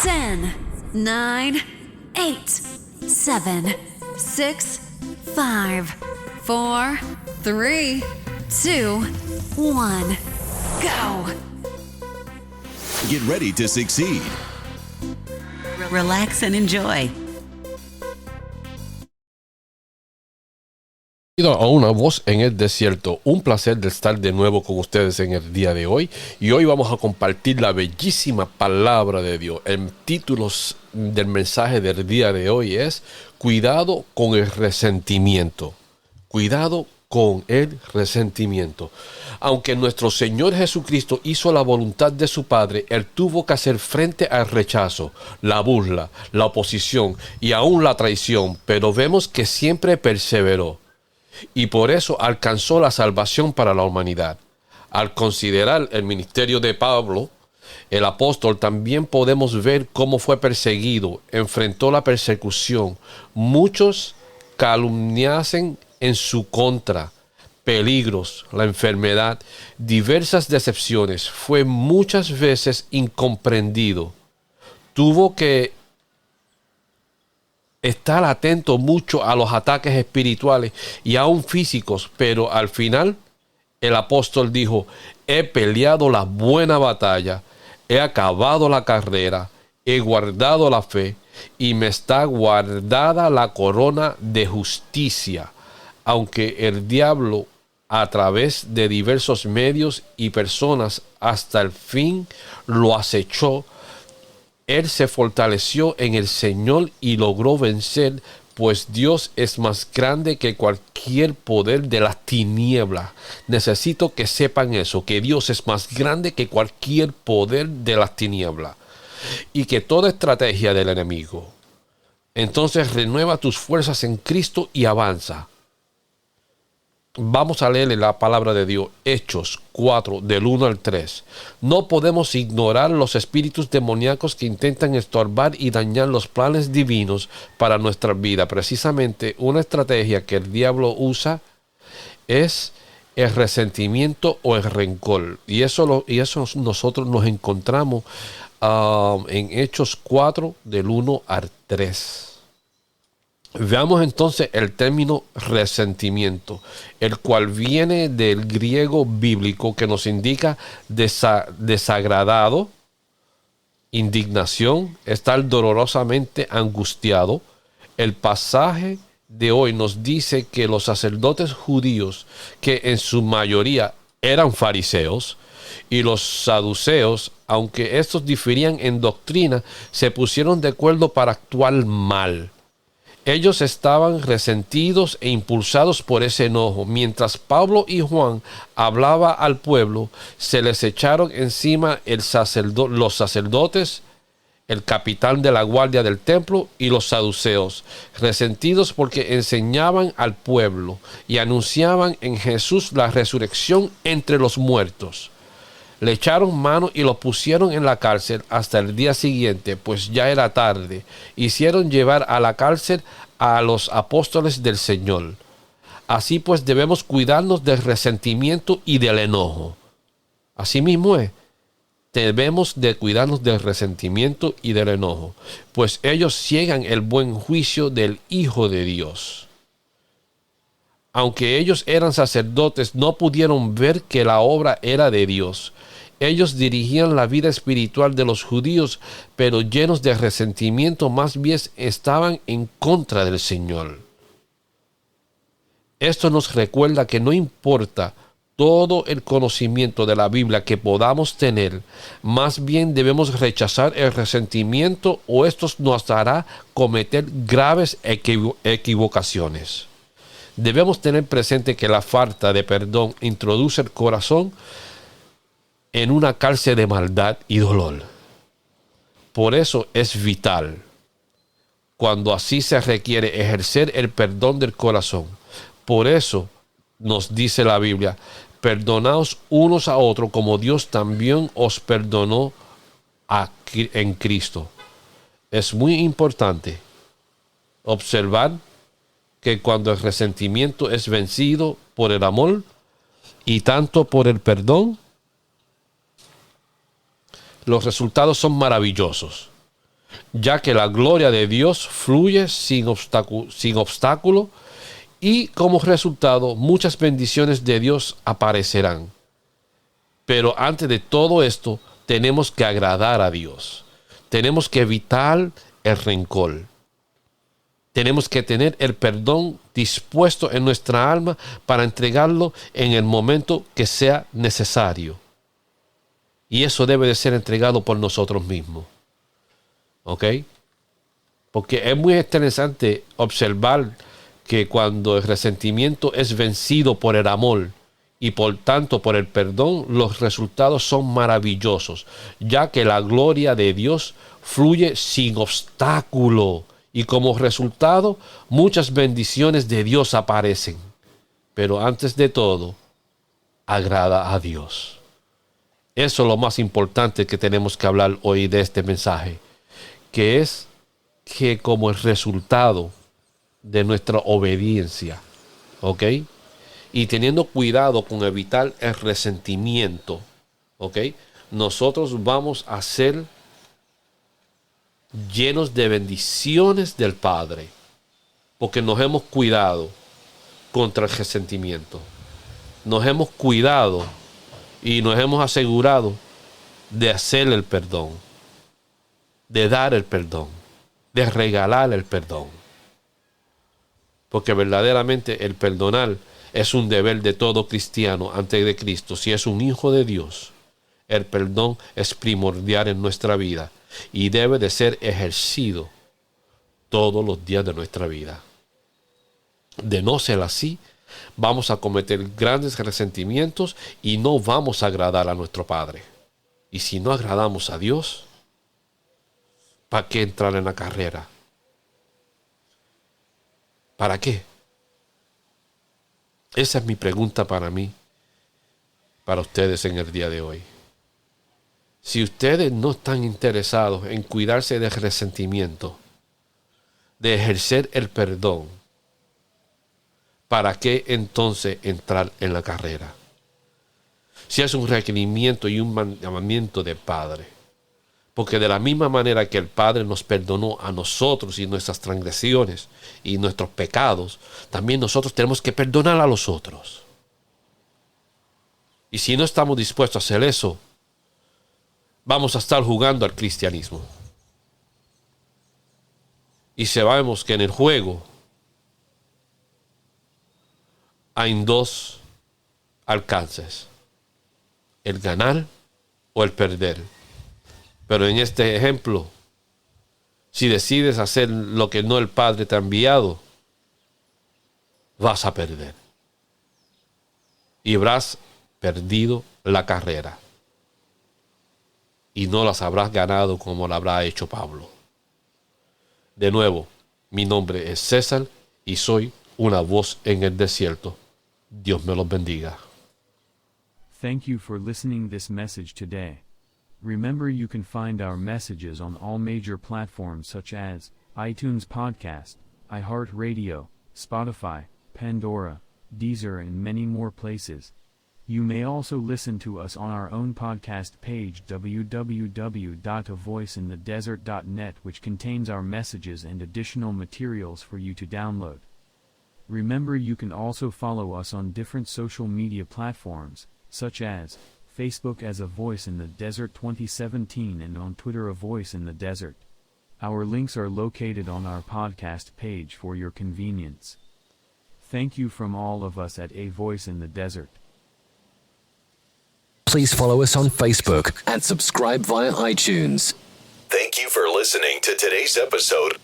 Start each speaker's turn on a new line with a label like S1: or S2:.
S1: 10, 9, 8, 7, 6, 5, 4, 3, 2, 1. Go!
S2: Get ready to succeed.
S3: Relax and enjoy.
S4: A una voz en el desierto. Un placer de estar de nuevo con ustedes en el día de hoy. Y hoy vamos a compartir la bellísima palabra de Dios. El título del mensaje del día de hoy es Cuidado con el resentimiento. Cuidado con el resentimiento. Aunque nuestro Señor Jesucristo hizo la voluntad de su Padre, Él tuvo que hacer frente al rechazo, la burla, la oposición y aún la traición. Pero vemos que siempre perseveró. Y por eso alcanzó la salvación para la humanidad. Al considerar el ministerio de Pablo, el apóstol, también podemos ver cómo fue perseguido, enfrentó la persecución. Muchos calumniasen en su contra, peligros, la enfermedad, diversas decepciones. Fue muchas veces incomprendido. Tuvo que estar atento mucho a los ataques espirituales y aún físicos, pero al final el apóstol dijo: he peleado la buena batalla, he acabado la carrera, he guardado la fe y me está guardada la corona de justicia. Aunque el diablo, a través de diversos medios y personas, hasta el fin lo acechó, Él se fortaleció en el Señor y logró vencer, pues Dios es más grande que cualquier poder de las tinieblas. Necesito que sepan eso, que Dios es más grande que cualquier poder de las tinieblas y que toda estrategia del enemigo. Entonces renueva tus fuerzas en Cristo y avanza. Vamos a leerle la palabra de Dios, Hechos 4, del 1 al 3. No podemos ignorar los espíritus demoníacos que intentan estorbar y dañar los planes divinos para nuestra vida. Precisamente una estrategia que el diablo usa es el resentimiento o el rencor. Y eso nosotros nos encontramos en Hechos 4, del 1 al 3. Veamos entonces el término resentimiento, el cual viene del griego bíblico que nos indica desagradado, indignación, estar dolorosamente angustiado. El pasaje de hoy nos dice que los sacerdotes judíos, que en su mayoría eran fariseos, y los saduceos, aunque estos diferían en doctrina, se pusieron de acuerdo para actuar mal. Ellos estaban resentidos e impulsados por ese enojo. Mientras Pablo y Juan hablaban al pueblo, se les echaron encima los sacerdotes, el capitán de la guardia del templo y los saduceos, resentidos porque enseñaban al pueblo y anunciaban en Jesús la resurrección entre los muertos. Le echaron mano y lo pusieron en la cárcel hasta el día siguiente, pues ya era tarde. Hicieron llevar a la cárcel a los apóstoles del Señor. Así pues debemos cuidarnos del resentimiento y del enojo. Así mismo es. Debemos de cuidarnos del resentimiento y del enojo, pues ellos ciegan el buen juicio del Hijo de Dios. Aunque ellos eran sacerdotes, no pudieron ver que la obra era de Dios. Ellos dirigían la vida espiritual de los judíos, pero llenos de resentimiento, más bien estaban en contra del Señor. Esto nos recuerda que no importa todo el conocimiento de la Biblia que podamos tener, más bien debemos rechazar el resentimiento o esto nos hará cometer graves equivocaciones. Debemos tener presente que la falta de perdón introduce el corazón en una cárcel de maldad y dolor. Por eso es vital, cuando así se requiere, ejercer el perdón del corazón. Por eso nos dice la Biblia: perdonaos unos a otros como Dios también os perdonó en Cristo. Es muy importante observar que cuando el resentimiento es vencido por el amor y tanto por el perdón, los resultados son maravillosos. ya que la gloria de Dios fluye sin obstáculo y como resultado muchas bendiciones de Dios aparecerán. Pero antes de todo esto, tenemos que agradar a Dios. Tenemos que evitar el rencor. Tenemos que tener el perdón dispuesto en nuestra alma para entregarlo en el momento que sea necesario. Y eso debe de ser entregado por nosotros mismos. ¿Ok? Porque es muy interesante observar que cuando el resentimiento es vencido por el amor y por tanto por el perdón, los resultados son maravillosos, ya que la gloria de Dios fluye sin obstáculo y como resultado muchas bendiciones de Dios aparecen. Pero antes de todo, agrada a Dios. Eso es lo más importante que tenemos que hablar hoy de este mensaje, que es que como el resultado de nuestra obediencia, ¿ok? Y teniendo cuidado con evitar el resentimiento, ¿ok? Nosotros vamos a ser llenos de bendiciones del Padre, porque nos hemos cuidado contra el resentimiento. Nos hemos cuidado y nos hemos asegurado de hacer el perdón, de dar el perdón, de regalar el perdón. Porque verdaderamente el perdonar es un deber de todo cristiano ante de Cristo. Si es un hijo de Dios, el perdón es primordial en nuestra vida y debe de ser ejercido todos los días de nuestra vida. De no ser así, vamos a cometer grandes resentimientos y no vamos a agradar a nuestro Padre. Y si no agradamos a Dios, ¿para qué entrar en la carrera? ¿Para qué? Esa es mi pregunta para mí, para ustedes en el día de hoy. Si ustedes no están interesados en cuidarse del resentimiento, de ejercer el perdón, ¿para qué entonces entrar en la carrera? Si es un requerimiento y un mandamiento del Padre. Porque de la misma manera que el Padre nos perdonó a nosotros y nuestras transgresiones y nuestros pecados, también nosotros tenemos que perdonar a los otros. Y si no estamos dispuestos a hacer eso, vamos a estar jugando al cristianismo. Y sabemos que en el juego hay dos alcances: el ganar o el perder. Pero en este ejemplo, si decides hacer lo que no el Padre te ha enviado, vas a perder. Y habrás perdido la carrera. Y no las habrás ganado como la habrá hecho Pablo. De nuevo, mi nombre es César y soy una voz en el desierto. Dios me los bendiga.
S3: Thank you for listening this message today. Remember, you can find our messages on all major platforms such as iTunes Podcast, iHeartRadio, Spotify, Pandora, Deezer, and many more places. You may also listen to us on our own podcast page www.avoiceinthedesert.net, which contains our messages and additional materials for you to download. Remember, you can also follow us on different social media platforms, such as Facebook as A Voice in the Desert 2017 and on Twitter A Voice in the Desert. Our links are located on our podcast page for your convenience. Thank you from all of us at A Voice in the Desert.
S5: Please follow us on Facebook and subscribe via iTunes.
S2: Thank you for listening to today's episode